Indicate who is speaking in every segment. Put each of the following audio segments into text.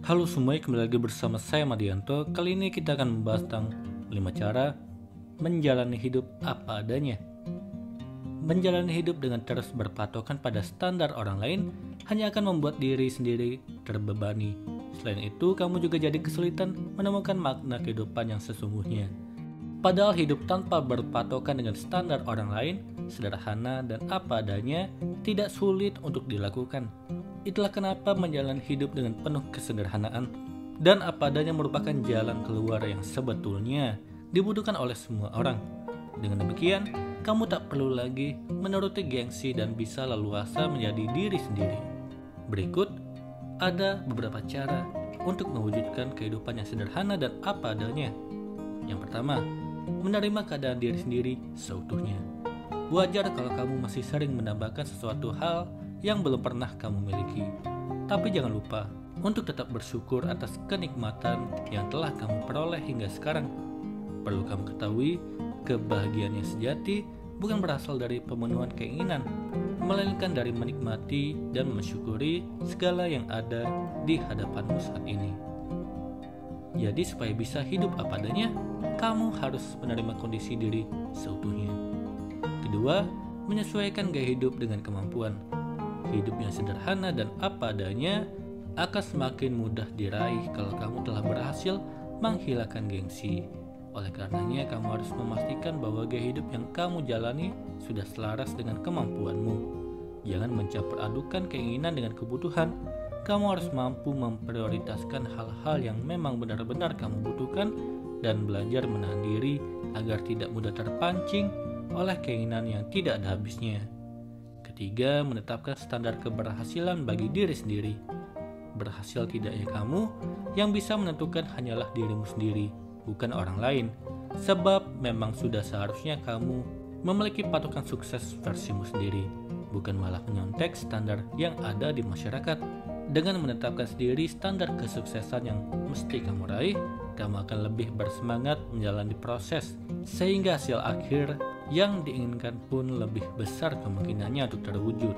Speaker 1: Halo semuanya, kembali lagi bersama saya Madianto. Kali ini kita akan membahas tentang 5 cara menjalani hidup apa adanya. Menjalani hidup dengan terus berpatokan pada standar orang lain hanya akan membuat diri sendiri terbebani. Selain itu, kamu juga jadi kesulitan menemukan makna kehidupan yang sesungguhnya. Padahal hidup tanpa berpatokan dengan standar orang lain, sederhana dan apa adanya, tidak sulit untuk dilakukan. Itulah kenapa menjalani hidup dengan penuh kesederhanaan dan apa adanya merupakan jalan keluar yang sebetulnya dibutuhkan oleh semua orang. Dengan demikian, kamu tak perlu lagi menuruti gengsi dan bisa leluasa menjadi diri sendiri. Berikut ada beberapa cara untuk mewujudkan kehidupan yang sederhana dan apa adanya. Yang pertama, menerima keadaan diri sendiri seutuhnya. Wajar kalau kamu masih sering menambahkan sesuatu hal yang belum pernah kamu miliki. Tapi jangan lupa untuk tetap bersyukur atas kenikmatan yang telah kamu peroleh hingga sekarang. Perlu kamu ketahui, kebahagiaan yang sejati bukan berasal dari pemenuhan keinginan, melainkan dari menikmati dan mensyukuri segala yang ada di hadapanmu saat ini. Jadi supaya bisa hidup apa adanya, kamu harus menerima kondisi diri seutuhnya. Kedua, menyesuaikan gaya hidup dengan kemampuan. Hidup yang sederhana dan apa adanya akan semakin mudah diraih kalau kamu telah berhasil menghilangkan gengsi. Oleh karenanya, kamu harus memastikan bahwa gaya hidup yang kamu jalani sudah selaras dengan kemampuanmu. Jangan mencampur adukan keinginan dengan kebutuhan. Kamu harus mampu memprioritaskan hal-hal yang memang benar-benar kamu butuhkan dan belajar menahan diri agar tidak mudah terpancing oleh keinginan yang tidak ada habisnya. Ketiga, menetapkan standar keberhasilan bagi diri sendiri. Berhasil tidaknya kamu, yang bisa menentukan hanyalah dirimu sendiri, bukan orang lain. Sebab memang sudah seharusnya kamu memiliki patokan sukses versimu sendiri, bukan malah menyontek standar yang ada di masyarakat. Dengan menetapkan sendiri standar kesuksesan yang mesti kamu raih, kamu akan lebih bersemangat menjalani proses, sehingga hasil akhir yang diinginkan pun lebih besar kemungkinannya untuk terwujud.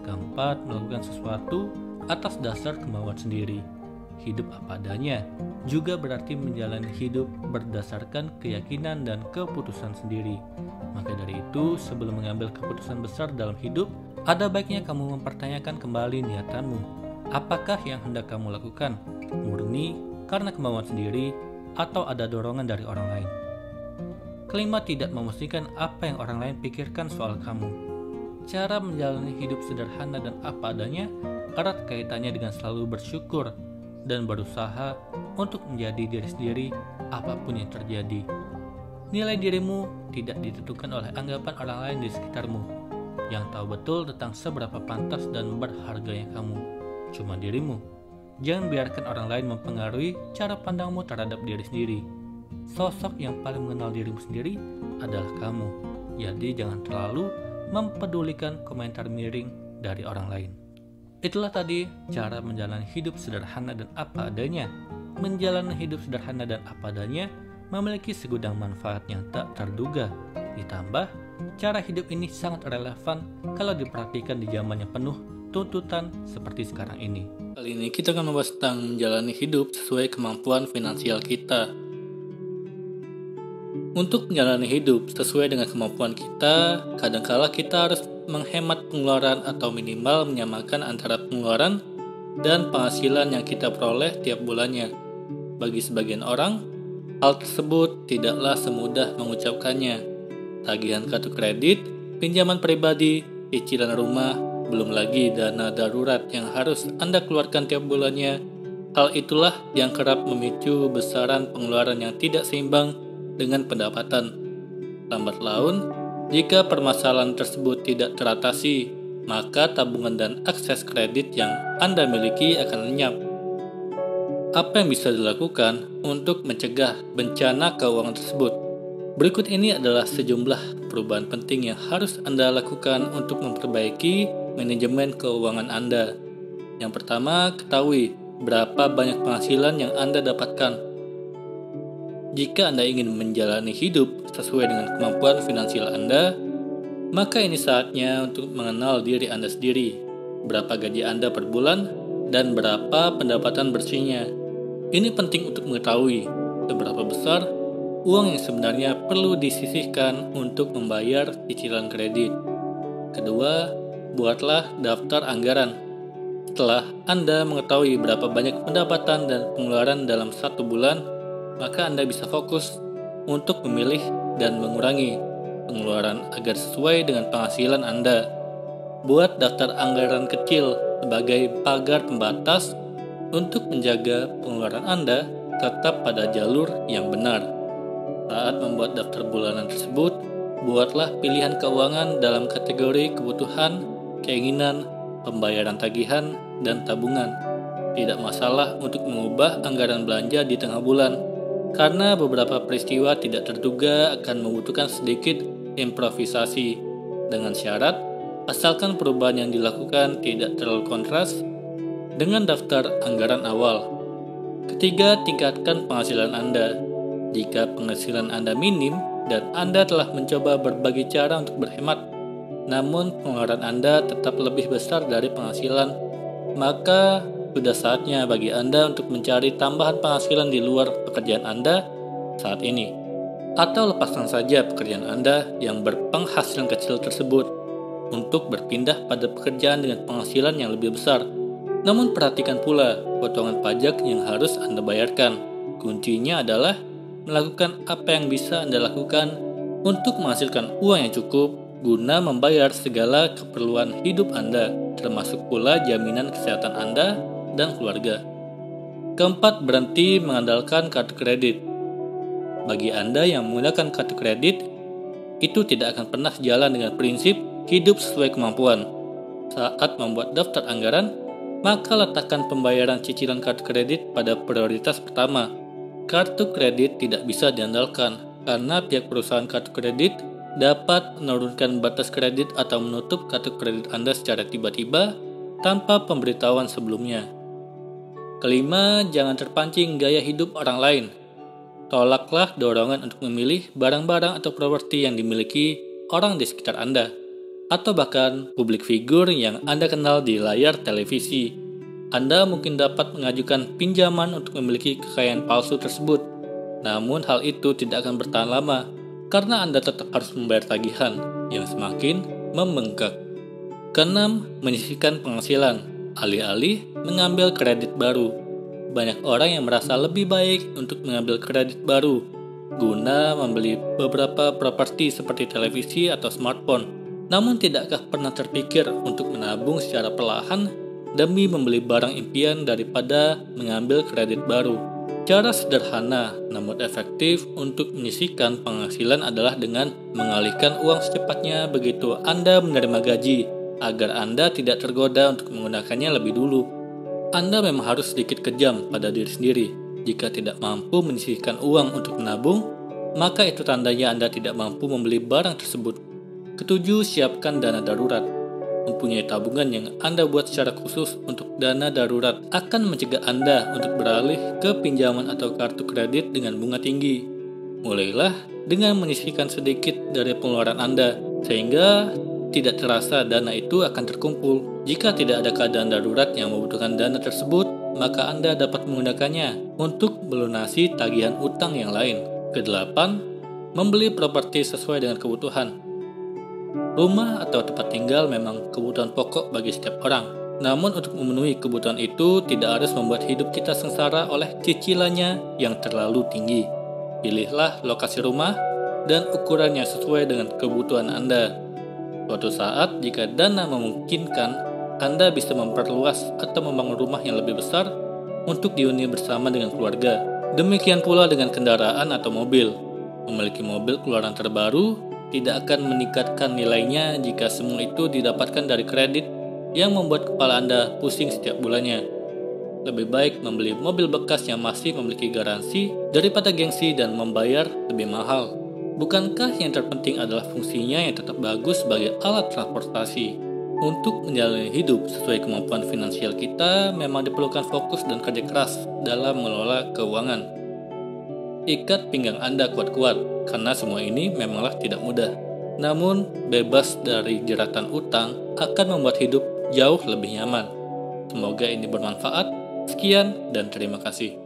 Speaker 1: Keempat, melakukan sesuatu atas dasar kemauan sendiri. Hidup apa adanya juga berarti menjalani hidup berdasarkan keyakinan dan keputusan sendiri. Maka dari itu, sebelum mengambil keputusan besar dalam hidup, ada baiknya kamu mempertanyakan kembali niatanmu. Apakah yang hendak kamu lakukan murni karena kemauan sendiri atau ada dorongan dari orang lain? Kelima, tidak memastikan apa yang orang lain pikirkan soal kamu. Cara menjalani hidup sederhana dan apa adanya erat kaitannya dengan selalu bersyukur dan berusaha untuk menjadi diri sendiri apapun yang terjadi. Nilai dirimu tidak ditentukan oleh anggapan orang lain di sekitarmu. Yang tahu betul tentang seberapa pantas dan berharganya kamu cuma dirimu. Jangan biarkan orang lain mempengaruhi cara pandangmu terhadap diri sendiri. Sosok yang paling mengenal dirimu sendiri adalah kamu. Jadi jangan terlalu mempedulikan komentar miring dari orang lain. Itulah tadi cara menjalani hidup sederhana dan apa adanya. Menjalani hidup sederhana dan apa adanya memiliki segudang manfaat yang tak terduga. Ditambah, cara hidup ini sangat relevan kalau diperhatikan di zaman yang penuh tuntutan seperti sekarang ini. Kali ini kita akan membahas tentang menjalani hidup sesuai kemampuan finansial kita. Untuk menjalani hidup sesuai dengan kemampuan kita, kadangkala kita harus menghemat pengeluaran atau minimal menyamakan antara pengeluaran dan penghasilan yang kita peroleh tiap bulannya. Bagi sebagian orang, hal tersebut tidaklah semudah mengucapkannya. Tagihan kartu kredit, pinjaman pribadi, cicilan rumah, belum lagi dana darurat yang harus Anda keluarkan tiap bulannya. Hal itulah yang kerap memicu besaran pengeluaran yang tidak seimbang dengan pendapatan. Lambat laun, jika permasalahan tersebut tidak teratasi, maka tabungan dan akses kredit yang Anda miliki akan lenyap. Apa yang bisa dilakukan untuk mencegah bencana keuangan tersebut? Berikut ini adalah sejumlah perubahan penting yang harus Anda lakukan untuk memperbaiki manajemen keuangan Anda. Yang pertama, ketahui berapa banyak penghasilan yang Anda dapatkan. Jika Anda ingin menjalani hidup sesuai dengan kemampuan finansial Anda, maka ini saatnya untuk mengenal diri Anda sendiri. Berapa gaji Anda per bulan? dan berapa pendapatan bersihnya. Ini penting untuk mengetahui seberapa besar uang yang sebenarnya perlu disisihkan untuk membayar cicilan kredit. Kedua, buatlah daftar anggaran. Setelah Anda mengetahui berapa banyak pendapatan dan pengeluaran dalam satu bulan, maka Anda bisa fokus untuk memilih dan mengurangi pengeluaran agar sesuai dengan penghasilan Anda. Buat daftar anggaran kecil sebagai pagar pembatas untuk menjaga pengeluaran Anda tetap pada jalur yang benar. Saat membuat daftar bulanan tersebut, buatlah pilihan keuangan dalam kategori kebutuhan, keinginan, pembayaran tagihan, dan tabungan. Tidak masalah untuk mengubah anggaran belanja di tengah bulan, karena beberapa peristiwa tidak terduga akan membutuhkan sedikit improvisasi, dengan syarat asalkan perubahan yang dilakukan tidak terlalu kontras dengan daftar anggaran awal. Ketiga, tingkatkan penghasilan Anda. Jika penghasilan Anda minim dan Anda telah mencoba berbagai cara untuk berhemat, namun pengeluaran Anda tetap lebih besar dari penghasilan, maka sudah saatnya bagi Anda untuk mencari tambahan penghasilan di luar pekerjaan Anda saat ini. Atau lepaskan saja pekerjaan Anda yang berpenghasilan kecil tersebut untuk berpindah pada pekerjaan dengan penghasilan yang lebih besar. Namun perhatikan pula potongan pajak yang harus Anda bayarkan. Kuncinya adalah melakukan apa yang bisa Anda lakukan untuk menghasilkan uang yang cukup guna membayar segala keperluan hidup Anda, termasuk pula jaminan kesehatan Anda dan keluarga. Keempat, berhenti mengandalkan kartu kredit. Bagi Anda yang menggunakan kartu kredit, itu tidak akan pernah sejalan dengan prinsip hidup sesuai kemampuan. Saat membuat daftar anggaran, maka letakkan pembayaran cicilan kartu kredit pada prioritas pertama. Kartu kredit tidak bisa diandalkan karena pihak perusahaan kartu kredit dapat menurunkan batas kredit atau menutup kartu kredit Anda secara tiba-tiba tanpa pemberitahuan sebelumnya. Kelima, jangan terpancing gaya hidup orang lain. Tolaklah dorongan untuk memilih barang-barang atau properti yang dimiliki orang di sekitar Anda, atau bahkan publik figur yang Anda kenal di layar televisi. Anda mungkin dapat mengajukan pinjaman untuk memiliki kekayaan palsu tersebut, namun hal itu tidak akan bertahan lama karena Anda tetap harus membayar tagihan yang semakin membengkak. Keenam, menyisihkan penghasilan alih-alih mengambil kredit baru. Banyak orang yang merasa lebih baik untuk mengambil kredit baru guna membeli beberapa properti seperti televisi atau smartphone, namun tidakkah pernah terpikir untuk menabung secara perlahan demi membeli barang impian daripada mengambil kredit baru? Cara sederhana namun efektif untuk menyisihkan penghasilan adalah dengan mengalihkan uang secepatnya begitu Anda menerima gaji, agar Anda tidak tergoda untuk menggunakannya lebih dulu. Anda memang harus sedikit kejam pada diri sendiri. Jika tidak mampu menyisihkan uang untuk menabung, maka itu tandanya Anda tidak mampu membeli barang tersebut. Ketujuh, siapkan dana darurat. Mempunyai tabungan yang Anda buat secara khusus untuk dana darurat akan mencegah Anda untuk beralih ke pinjaman atau kartu kredit dengan bunga tinggi. Mulailah dengan menyisihkan sedikit dari pengeluaran Anda, sehingga tidak terasa dana itu akan terkumpul. Jika tidak ada keadaan darurat yang membutuhkan dana tersebut, maka Anda dapat menggunakannya untuk melunasi tagihan utang yang lain. Kedelapan, membeli properti sesuai dengan kebutuhan. Rumah atau tempat tinggal memang kebutuhan pokok bagi setiap orang. Namun untuk memenuhi kebutuhan itu tidak harus membuat hidup kita sengsara oleh cicilannya yang terlalu tinggi. Pilihlah lokasi rumah dan ukuran yang sesuai dengan kebutuhan Anda. Suatu saat, jika dana memungkinkan, Anda bisa memperluas atau membangun rumah yang lebih besar untuk dihuni bersama dengan keluarga. Demikian pula dengan kendaraan atau mobil. Memiliki mobil keluaran terbaru tidak akan meningkatkan nilainya jika semua itu didapatkan dari kredit yang membuat kepala Anda pusing setiap bulannya. Lebih baik membeli mobil bekas yang masih memiliki garansi daripada gengsi dan membayar lebih mahal. Bukankah yang terpenting adalah fungsinya yang tetap bagus sebagai alat transportasi? Untuk menjalani hidup sesuai kemampuan finansial kita memang diperlukan fokus dan kerja keras dalam mengelola keuangan. Ikat pinggang Anda kuat-kuat, karena semua ini memanglah tidak mudah. Namun, bebas dari jeratan utang akan membuat hidup jauh lebih nyaman. Semoga ini bermanfaat. Sekian dan terima kasih.